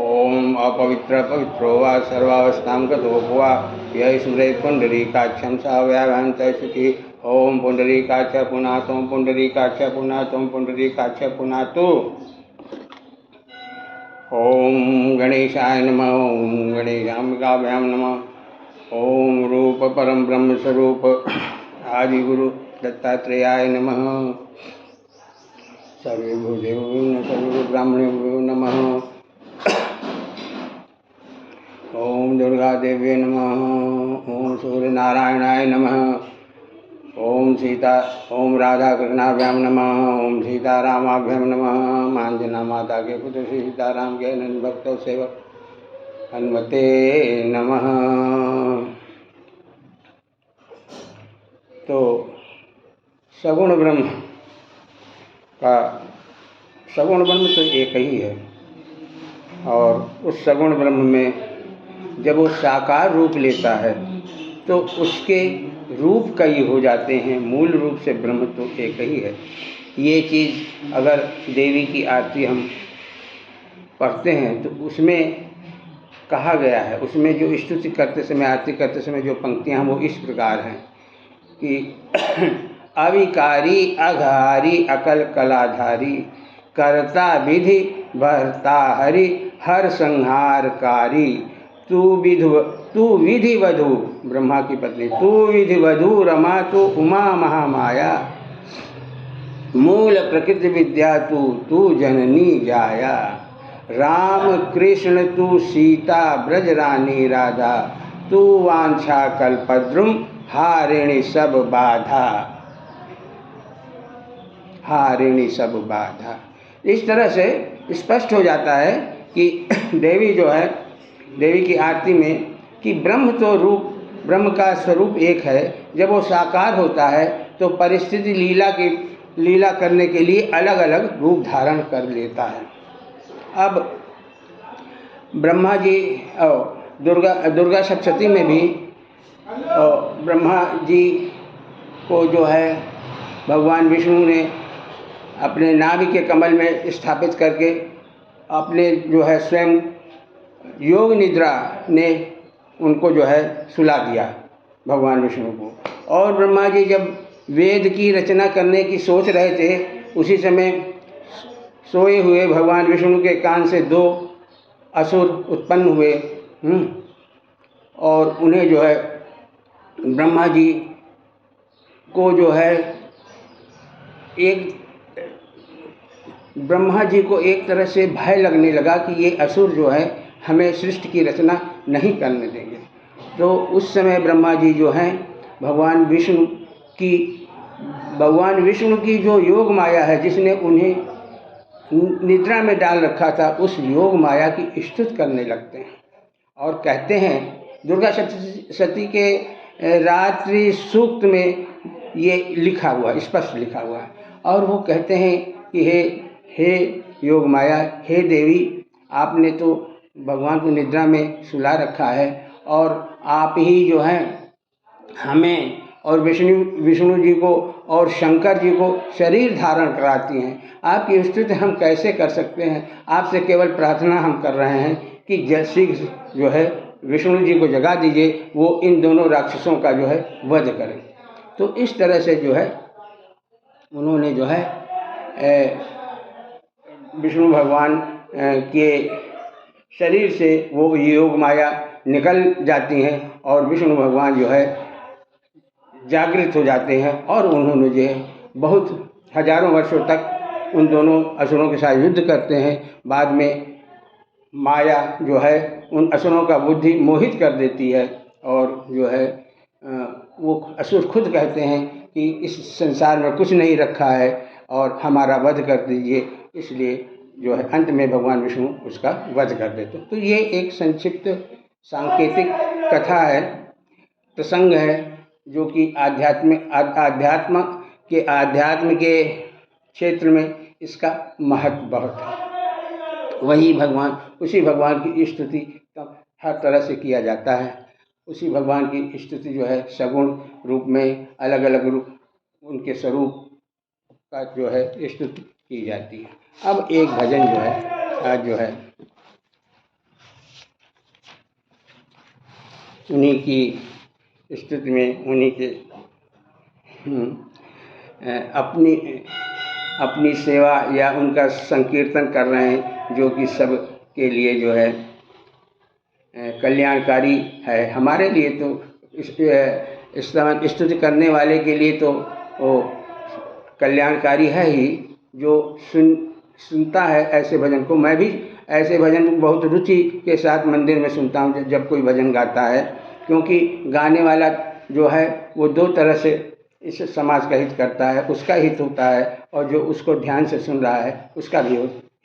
ओम अपवित्र पवित्रो वा सर्वावस्थां गतो वा यह सुरे पुंडरीकाक्षं सा व्याघ्रांत शुचि। ओम पुंडरीकाक्ष पुनातो पुंडरीकाक्ष पुनातो पुंडरीकाक्ष पुनातो। ओम गणेशाय नमः। ओम गणेशाम्बिकाभ्यां नमः। ओम रूप परम ब्रह्म स्वरूप आदिगुरु दत्तात्रेयाय नमः। सर्वेभ्यो देवेभ्यो सर्वेभ्यो ब्राह्मणेभ्यो नमः। ओम दुर्गा देव्ये नमः। ओम सूर्यनारायणाय नमः। ओम राधा कृष्णाभ्याम नमः। ओम सीतारामाभ्याम नमः। मांजना माता के पुत्र श्री सीताराम के अनन्य भक्त सेवक हनुमते नमः। तो सगुण ब्रह्म का सगुण ब्रह्म तो एक ही है, और उस सगुण ब्रह्म में जब वो साकार रूप लेता है तो उसके रूप कई हो जाते हैं। मूल रूप से ब्रह्म तो एक ही है। ये चीज़ अगर देवी की आरती हम पढ़ते हैं तो उसमें कहा गया है, उसमें जो स्तुति करते समय, आरती करते समय जो पंक्तियाँ हैं वो इस प्रकार हैं कि अविकारी अघारी अकल कलाधारी करता विधि भरता हरि हर संहारकारी तू विधि वधु ब्रह्मा की पत्नी, तू विधि वधु रमा तू उमा महामाया मूल प्रकृति विद्या तू जननी जाया राम कृष्ण तू सीता ब्रज रानी राधा तू वांछा कल्पद्रुम हारिणी सब बाधा, हारिणी सब बाधा। इस तरह से स्पष्ट हो जाता है कि देवी जो है, देवी की आरती में कि ब्रह्म तो रूप, ब्रह्म का स्वरूप एक है। जब वो साकार होता है तो परिस्थिति लीला करने के लिए अलग अलग रूप धारण कर लेता है। अब ब्रह्मा जी दुर्गा सप्तशती में भी ब्रह्मा जी को जो है भगवान विष्णु ने अपने नाभि के कमल में स्थापित करके अपने जो है स्वयं योग निद्रा ने उनको जो है सुला दिया भगवान विष्णु को। और ब्रह्मा जी जब वेद की रचना करने की सोच रहे थे, उसी समय सोए हुए भगवान विष्णु के कान से दो असुर उत्पन्न हुए और उन्हें जो है ब्रह्मा जी को जो है ब्रह्मा जी को एक तरह से भय लगने लगा कि ये असुर जो है हमें सृष्टि की रचना नहीं करने देंगे। तो उस समय ब्रह्मा जी जो हैं भगवान विष्णु की जो योग माया है, जिसने उन्हें निद्रा में डाल रखा था, उस योग माया की स्तुति करने लगते हैं और कहते हैं, दुर्गा सप्तशती के रात्रि सूक्त में ये लिखा हुआ, स्पष्ट लिखा हुआ है। और वो कहते हैं कि हे योग माया, हे देवी, आपने तो भगवान को निद्रा में सुला रखा है और आप ही जो हैं हमें और विष्णु जी को और शंकर जी को शरीर धारण कराती हैं। आपकी स्तुति हम कैसे कर सकते हैं? आपसे केवल प्रार्थना हम कर रहे हैं कि शीघ्र जो है विष्णु जी को जगा दीजिए, वो इन दोनों राक्षसों का जो है वध करें। तो इस तरह से जो है उन्होंने जो है विष्णु भगवान के शरीर से वो योग माया निकल जाती हैं और विष्णु भगवान जो है जागृत हो जाते हैं और उन्होंने जो है बहुत हजारों वर्षों तक उन दोनों असुरों के साथ युद्ध करते हैं। बाद में माया जो है उन असुरों का बुद्धि मोहित कर देती है और जो है वो असुर खुद कहते हैं कि इस संसार में कुछ नहीं रखा है और हमारा वध कर दीजिए। इसलिए जो है अंत में भगवान विष्णु उसका वध कर देते। तो ये एक संक्षिप्त सांकेतिक कथा है, प्रसंग है, जो कि आध्यात्म के क्षेत्र में इसका महत्व बहुत है। उसी भगवान की स्तुति हर तरह से किया जाता है। उसी भगवान की स्तुति जो है सगुण रूप में, अलग अलग रूप उनके स्वरूप का जो है स्तुति की जाती है। अब एक भजन जो है आज जो है उन्हीं की स्तुति में, उन्हीं के अपनी अपनी सेवा या उनका संकीर्तन कर रहे हैं, जो कि सब के लिए जो है कल्याणकारी है। हमारे लिए तो इस समय स्तुति करने वाले के लिए तो वो कल्याणकारी है ही, जो सुनता है ऐसे भजन को। मैं भी ऐसे भजन बहुत रुचि के साथ मंदिर में सुनता हूँ जब कोई भजन गाता है, क्योंकि गाने वाला जो है वो दो तरह से इस समाज का हित करता है, उसका हित होता है, और जो उसको ध्यान से सुन रहा है उसका भी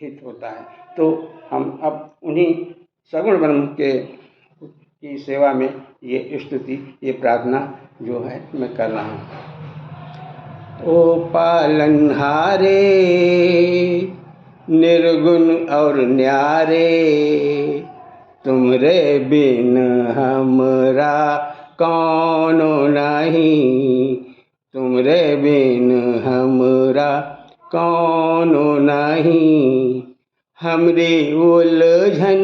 हित होता है। तो हम अब उन्हीं सगुण ब्रह्म की सेवा में ये स्तुति, ये प्रार्थना जो है मैं कर रहा हूँ। ओ पालनहारे निर्गुण और न्यारे, तुमरे बिन हमरा कौनो नहीं, तुमरे बिन हमरा कौनो नहीं। हमरी उलझन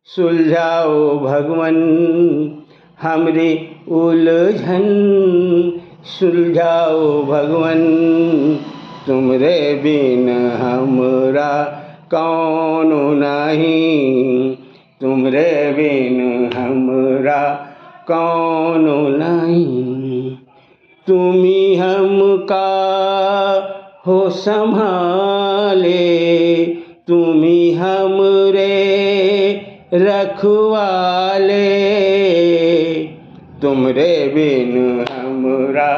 सुलझाओ भगवन, हमरी उलझन सुलझाओ भगवन, तुमरे बिन हमरा कौनो नहीं, तुमरे बिन हमरा कौनो नहीं। तुम्ही हमका हो संभाले, तुम्ही हमरे रखवाले, तुमरे बिन हमरा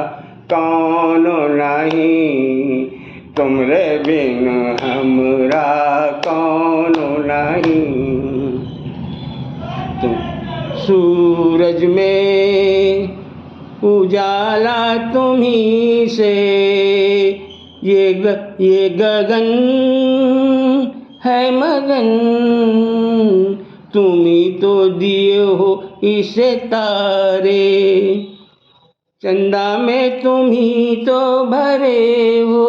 कौनो नहीं, तुमरे बिन हमरा कौनो नहीं। तुम सूरज में उजाला तुम्ही से, ये गगन है मगन, तुम्ही तो दिए हो इसे तारे, चंदा में तुम्ही तो भरे हो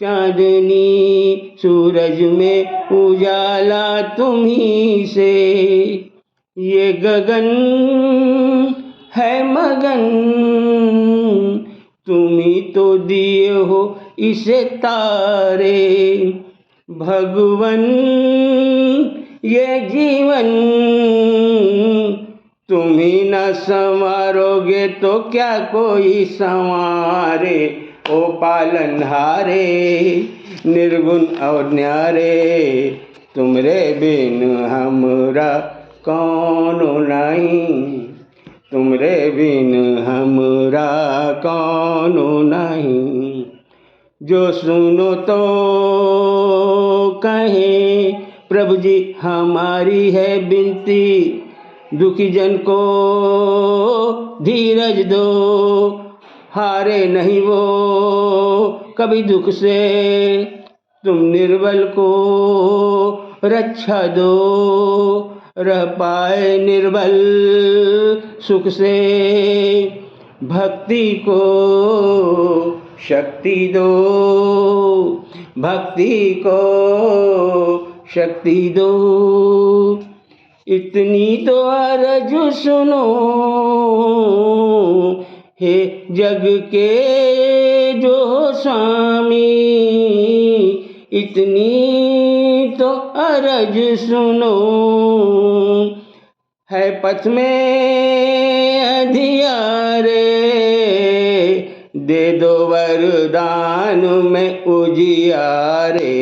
चांदनी, सूरज में उजाला तुम्ही से, ये गगन है मगन, तुम्ही तो दिए हो इसे तारे। भगवन ये जीवन तुम्ही न संवारोगे तो क्या कोई संवारे। ओ पालनहारे निर्गुण और न्यारे, तुमरे बिन हमरा कौनो नहीं, तुमरे बिन हमरा कौनो नहीं। जो सुनो तो कहे प्रभु जी हमारी है विनती, दुखी जन को धीरज दो, हारे नहीं वो कभी दुख से, तुम निर्बल को रक्षा दो, रह पाए निर्बल सुख से। भक्ति को शक्ति दो, भक्ति को शक्ति दो, इतनी तो अर्ज सुनो हे जग के जो स्वामी, इतनी तो अर्ज सुनो। है पथ में अंधियारे, दे दो वरदान में उजियारे।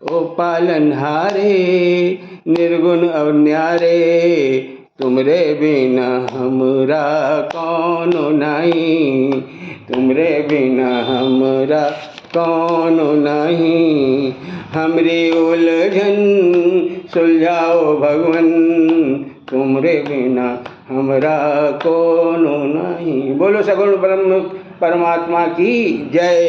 ओ पालनहारे निर्गुण और न्यारे, तुमरे बिना हमरा कौनो नहीं, तुमरे बिना हमरा कौनो नहीं। हमरी उलझन सुलझाओ भगवन, तुमरे बिना हमरा कौनो नहीं। बोलो सगुण ब्रह्म परमात्मा की जय।